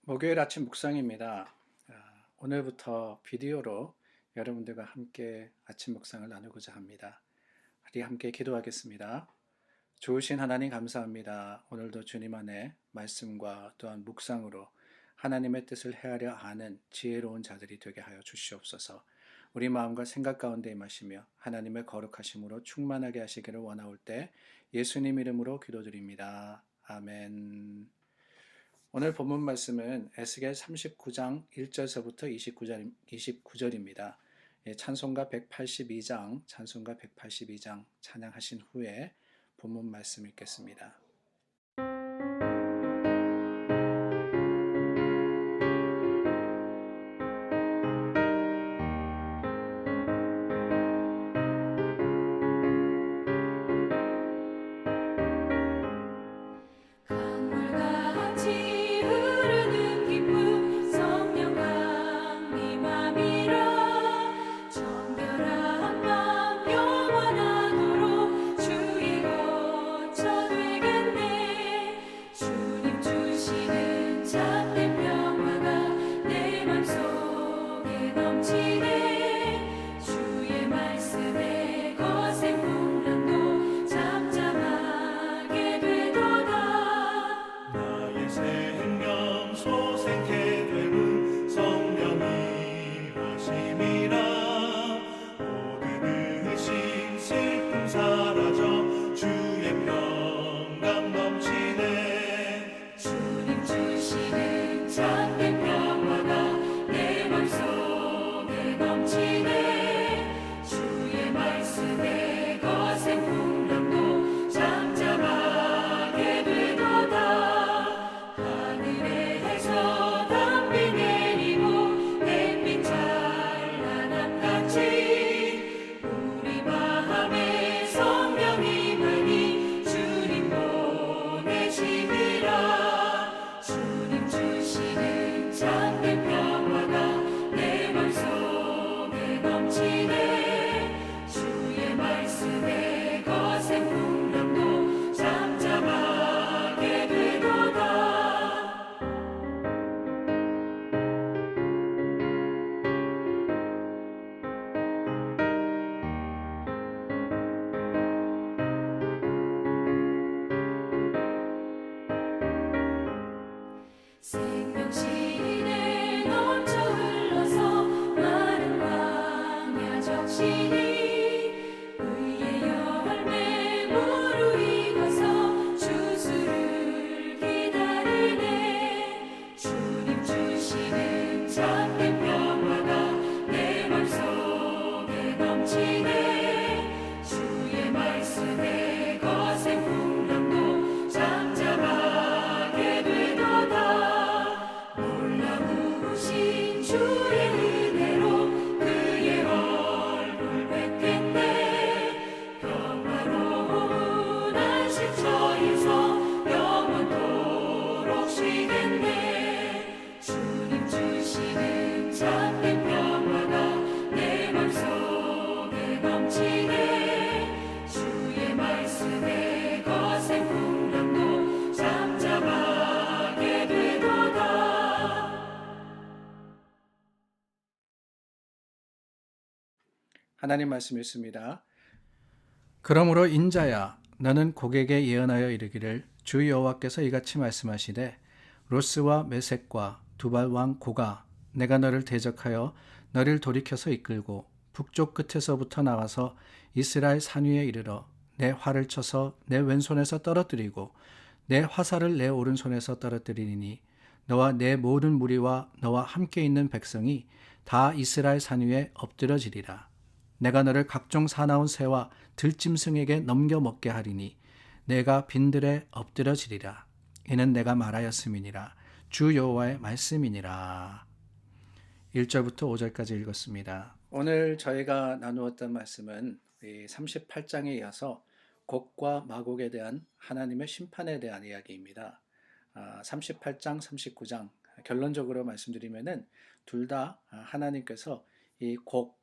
목요일 아침 묵상입니다. 오늘부터 비디오로 여러분들과 함께 아침 묵상을 나누고자 합니다. 우리 함께 기도하겠습니다. 좋으신 하나님 감사합니다. 오늘도 주님 안에 말씀과 또한 묵상으로 하나님의 뜻을 헤아려 아는 지혜로운 자들이 되게 하여 주시옵소서. 우리 마음과 생각 가운데 임하시며 하나님의 거룩하심으로 충만하게 하시기를 원하올 때 예수님 이름으로 기도드립니다. 아멘. 오늘 본문 말씀은 에스겔 39장 1절서부터 29절입니다. 찬송가 182장 찬양하신 후에 본문 말씀 읽겠습니다. 강물같이 흐르는 기쁨 성령 강림함이라 정결한 맘 영원하도록 주의 거처 되겠네. 주님 주시는 참된 평화가 내 맘속에 넘치네. 주의 말씀에 거센 풍랑도 잠잠하게 되도다. 나의 생명 소생케 되는 성령이 하심이라. 모든 의심 슬픔 사라져 주의 평강 넘치네. 주님 주시는 참된 평화가 내 맘속에 넘치네. 주의 말씀에 거센 풍랑도 잠잠하게 되도다. 하늘에서 담비 내리고 햇빛 찬란함같이 우리 마음에 성령 임하니 주님 보내심이라. 주님 주시는 참된 평화가 내 맘속에 넘치네. 주의 말씀에 거센 풍랑도 잠잠하게 되도다. 생명신에 넘쳐 흘러서 마른 광야 적시니 의의 열매 무르익어서 주수를 기다리네. 주님 주시는 참된 평화가 내 맘속에 넘치네. 주의 말씀에 거센 풍랑도 잠잠하게 되도다. 놀라우신 주의 은혜로 그의 얼굴 뵙겠네. 평화로운 안식처에서 영원토록 쉬겠네. 주님 주시는 참된 평화가 내 맘속에 넘치네. 주의 말씀에 거센 풍랑도 잠잠하게 되도다. 하나님 말씀 읽습니다. 그러므로 인자야 너는 고객에 예언하여 이르기를 주 여호와께서 이같이 말씀하시되 로스와 메섹과 두발 왕 고가 내가 너를 대적하여 너를 돌이켜서 이끌고 북쪽 끝에서부터 나와서 이스라엘 산 위에 이르러 내 활을 쳐서 내 왼손에서 떨어뜨리고 내 화살을 내 오른손에서 떨어뜨리니 너와 내 모든 무리와 너와 함께 있는 백성이 다 이스라엘 산 위에 엎드러지리라. 내가 너를 각종 사나운 새와 들짐승에게 넘겨 먹게 하리니 내가 빈들에 엎드러지리라. 이는 내가 말하였음이니라. 주 여호와의 말씀이니라. 1절부터 5절까지 읽었습니다. 오늘 저희가 나누었던 말씀은 38장에 이어서 곡과 마곡에 대한 하나님의 심판에 대한 이야기입니다. 38장, 39장 결론적으로 말씀드리면은 둘 다 하나님께서 이 곡,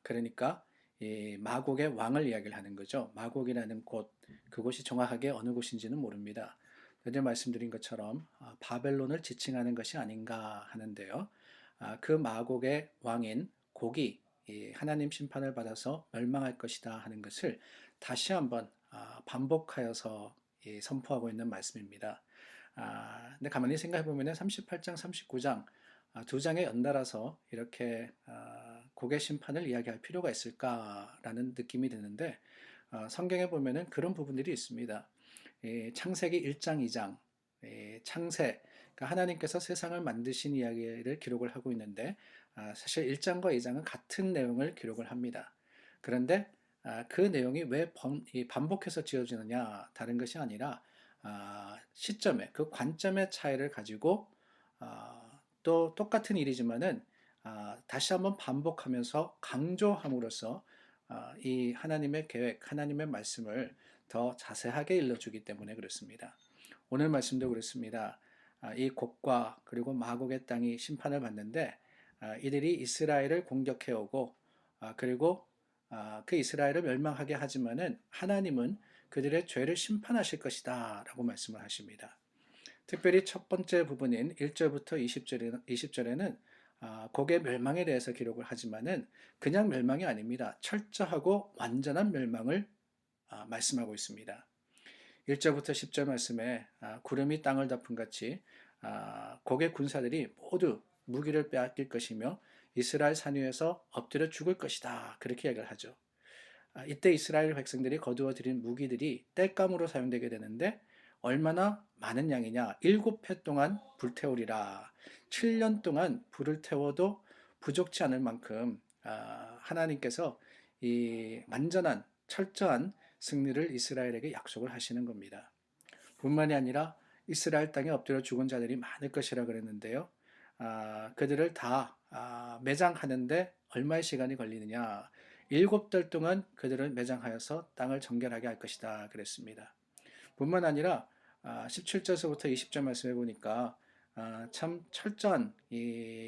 그러니까 이 마곡의 왕을 이야기를 하는 거죠. 마곡이라는 곳, 그곳이 정확하게 어느 곳인지는 모릅니다. 어제 말씀드린 것처럼 바벨론을 지칭하는 것이 아닌가 하는데요. 그 마곡의 왕인 곡이 하나님 심판을 받아서 멸망할 것이다 하는 것을 다시 한번 반복하여서 선포하고 있는 말씀입니다. 근데 가만히 생각해 보면 38장, 39장 두 장에 연달아서 이렇게 곡의 심판을 이야기할 필요가 있을까라는 느낌이 드는데 성경에 보면은 그런 부분들이 있습니다. 창세기 1장, 2장 창세, 그러니까 하나님께서 세상을 만드신 이야기를 기록을 하고 있는데 사실 1장과 2장은 같은 내용을 기록을 합니다. 그런데 그 내용이 왜 반복해서 지어지느냐, 다른 것이 아니라 시점에, 그 관점의 차이를 가지고 또 똑같은 일이지만은 다시 한번 반복하면서 강조함으로써 이 하나님의 계획, 하나님의 말씀을 더 자세하게 일러주기 때문에 그렇습니다. 오늘 말씀도 그렇습니다. 이 곡과 그리고 마곡의 땅이 심판을 받는데 이들이 이스라엘을 공격해오고 그리고 그 이스라엘을 멸망하게 하지만은 하나님은 그들의 죄를 심판하실 것이다 라고 말씀을 하십니다. 특별히 첫 번째 부분인 1절부터 20절에는 곡의 멸망에 대해서 기록을 하지만은 그냥 멸망이 아닙니다. 철저하고 완전한 멸망을 말씀하고 있습니다. 1절부터 10절 말씀에 구름이 땅을 덮은 같이 곡의 군사들이 모두 무기를 빼앗길 것이며 이스라엘 산 위에서 엎드려 죽을 것이다. 그렇게 얘기를 하죠. 이때 이스라엘 백성들이 거두어 들인 무기들이 땔감으로 사용되게 되는데 얼마나 많은 양이냐? 7해 동안 불태우리라. 7년 동안 불을 태워도 부족치 않을 만큼 하나님께서 이 완전한 철저한 승리를 이스라엘에게 약속을 하시는 겁니다. 뿐만이 아니라 이스라엘 땅에 엎드려 죽은 자들이 많을 것이라 그랬는데요. 그들을 다 매장하는데 얼마의 시간이 걸리느냐? 7달 동안 그들을 매장하여서 땅을 정결하게 할 것이다 그랬습니다. 뿐만 아니라 17절서부터 20절 말씀해 보니까 참 철저한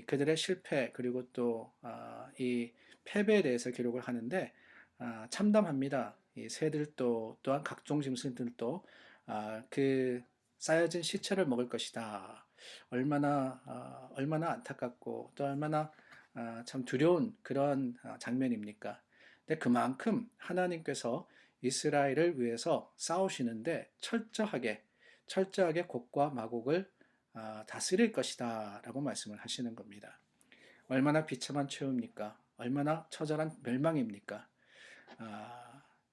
그들의 실패 그리고 또 이 패배에 대해서 기록을 하는데 참담합니다. 이 새들도 또한 각종 짐승들도 그 쌓여진 시체를 먹을 것이다. 얼마나 안타깝고 또 얼마나 참 두려운 그런 장면입니까? 근데 그만큼 하나님께서 이스라엘을 위해서 싸우시는데 철저하게 곡과 마곡을 다스릴 것이다 라고 말씀을 하시는 겁니다. 얼마나 비참한 최후입니까? 얼마나 처절한 멸망입니까?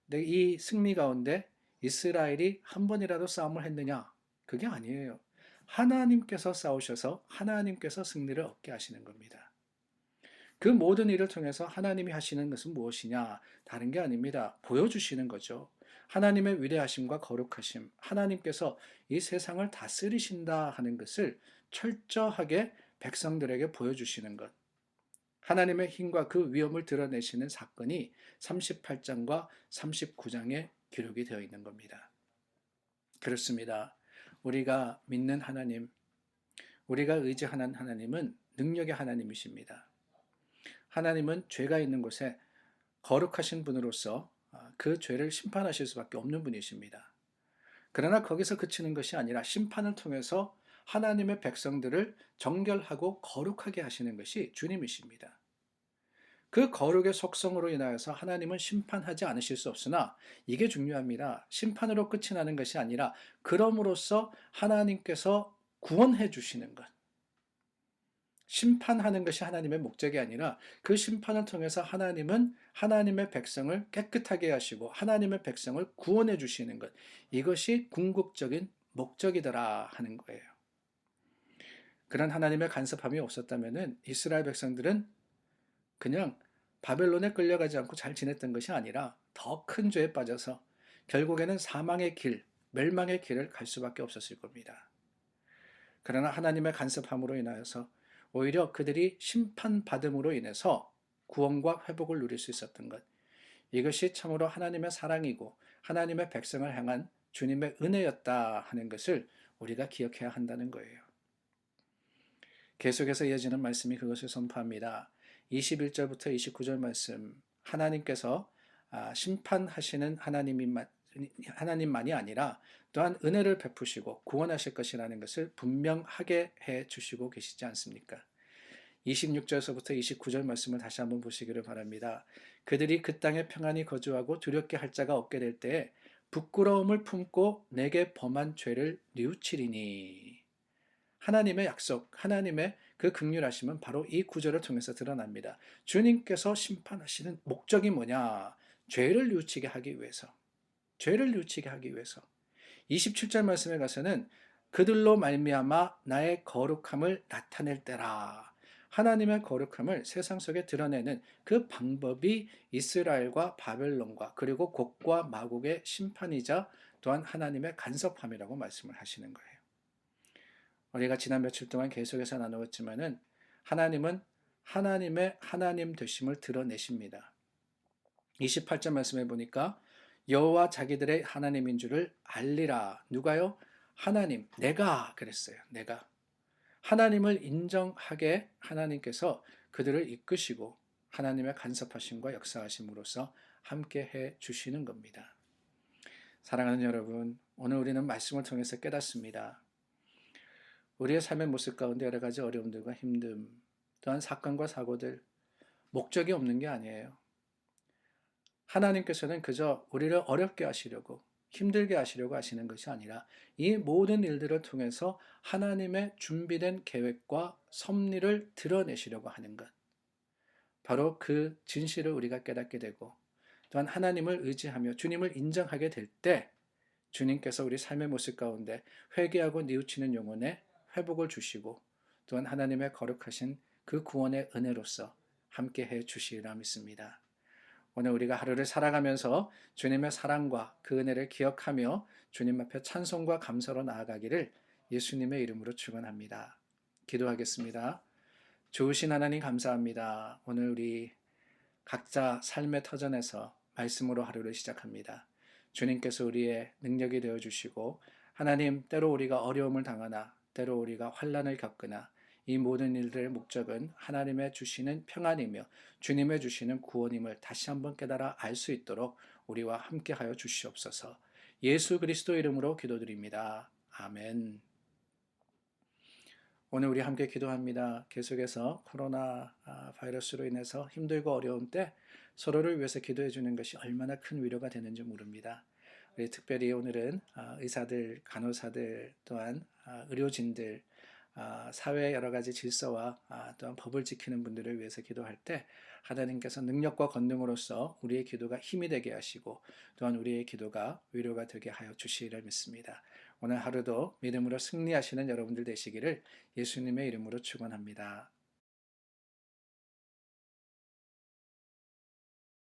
근데 이 승리 가운데 이스라엘이 한 번이라도 싸움을 했느냐? 그게 아니에요. 하나님께서 싸우셔서 하나님께서 승리를 얻게 하시는 겁니다. 그 모든 일을 통해서 하나님이 하시는 것은 무엇이냐? 다른 게 아닙니다. 보여주시는 거죠. 하나님의 위대하심과 거룩하심, 하나님께서 이 세상을 다스리신다 하는 것을 철저하게 백성들에게 보여주시는 것. 하나님의 힘과 그 위엄을 드러내시는 사건이 38장과 39장에 기록이 되어 있는 겁니다. 그렇습니다. 우리가 믿는 하나님, 우리가 의지하는 하나님은 능력의 하나님이십니다. 하나님은 죄가 있는 곳에 거룩하신 분으로서 그 죄를 심판하실 수밖에 없는 분이십니다. 그러나 거기서 그치는 것이 아니라 심판을 통해서 하나님의 백성들을 정결하고 거룩하게 하시는 것이 주님이십니다. 그 거룩의 속성으로 인하여서 하나님은 심판하지 않으실 수 없으나 이게 중요합니다. 심판으로 끝이 나는 것이 아니라 그럼으로써 하나님께서 구원해 주시는 것. 심판하는 것이 하나님의 목적이 아니라 그 심판을 통해서 하나님은 하나님의 백성을 깨끗하게 하시고 하나님의 백성을 구원해 주시는 것. 이것이 궁극적인 목적이더라 하는 거예요. 그런 하나님의 간섭함이 없었다면 이스라엘 백성들은 그냥 바벨론에 끌려가지 않고 잘 지냈던 것이 아니라 더 큰 죄에 빠져서 결국에는 사망의 길, 멸망의 길을 갈 수밖에 없었을 겁니다. 그러나 하나님의 간섭함으로 인하여서 오히려 그들이 심판받음으로 인해서 구원과 회복을 누릴 수 있었던 것. 이것이 참으로 하나님의 사랑이고 하나님의 백성을 향한 주님의 은혜였다 하는 것을 우리가 기억해야 한다는 거예요. 계속해서 이어지는 말씀이 그것을 선포합니다. 21절부터 29절 말씀, 하나님께서 심판하시는 하나님만이 아니라 또한 은혜를 베푸시고 구원하실 것이라는 것을 분명하게 해 주시고 계시지 않습니까? 26절에서부터 29절 말씀을 다시 한번 보시기를 바랍니다. 그들이 그 땅에 평안히 거주하고 두렵게 할 자가 없게 될 때에 부끄러움을 품고 내게 범한 죄를 뉘우치리니. 하나님의 약속, 하나님의 그 긍휼하심은 바로 이 구절을 통해서 드러납니다. 주님께서 심판하시는 목적이 뭐냐? 죄를 뉘우치게 하기 위해서. 죄를 뉘우치게 하기 위해서. 27절 말씀에 가서는 그들로 말미암아 나의 거룩함을 나타낼 때라. 하나님의 거룩함을 세상 속에 드러내는 그 방법이 이스라엘과 바벨론과 그리고 곡과 마곡의 심판이자 또한 하나님의 간섭함이라고 말씀을 하시는 거예요. 우리가 지난 며칠 동안 계속해서 나누었지만은 하나님은 하나님의 하나님 되심을 드러내십니다. 28절 말씀에 보니까 여호와 자기들의 하나님인 줄을 알리라. 누가요? 하나님, 내가 그랬어요. 내가. 하나님을 인정하게 하나님께서 그들을 이끄시고 하나님의 간섭하심과 역사하심으로써 함께 해 주시는 겁니다. 사랑하는 여러분, 오늘 우리는 말씀을 통해서 깨닫습니다. 우리의 삶의 모습 가운데 여러 가지 어려움들과 힘듦, 또한 사건과 사고들, 목적이 없는 게 아니에요. 하나님께서는 그저 우리를 어렵게 하시려고 힘들게 하시려고 하시는 것이 아니라 이 모든 일들을 통해서 하나님의 준비된 계획과 섭리를 드러내시려고 하는 것. 바로 그 진실을 우리가 깨닫게 되고 또한 하나님을 의지하며 주님을 인정하게 될 때 주님께서 우리 삶의 모습 가운데 회개하고 뉘우치는 영혼에 회복을 주시고 또한 하나님의 거룩하신 그 구원의 은혜로서 함께해 주시리라 믿습니다. 오늘 우리가 하루를 살아가면서 주님의 사랑과 그 은혜를 기억하며 주님 앞에 찬송과 감사로 나아가기를 예수님의 이름으로 축원합니다. 기도하겠습니다. 좋으신 하나님 감사합니다. 오늘 우리 각자 삶의 터전에서 말씀으로 하루를 시작합니다. 주님께서 우리의 능력이 되어주시고 하나님 때로 우리가 어려움을 당하나 때로 우리가 환난을 겪으나 이 모든 일들의 목적은 하나님의 주시는 평안이며 주님의 주시는 구원임을 다시 한번 깨달아 알 수 있도록 우리와 함께하여 주시옵소서. 예수 그리스도 이름으로 기도드립니다. 아멘. 오늘 우리 함께 기도합니다. 계속해서 코로나 바이러스로 인해서 힘들고 어려운 때 서로를 위해서 기도해 주는 것이 얼마나 큰 위로가 되는지 모릅니다. 우리 특별히 오늘은 의사들, 간호사들, 또한 의료진들, 사회의 여러 가지 질서와 또한 법을 지키는 분들을 위해서 기도할 때 하나님께서 능력과 권능으로서 우리의 기도가 힘이 되게 하시고 또한 우리의 기도가 위로가 되게 하여 주시리라 믿습니다. 오늘 하루도 믿음으로 승리하시는 여러분들 되시기를 예수님의 이름으로 축원합니다.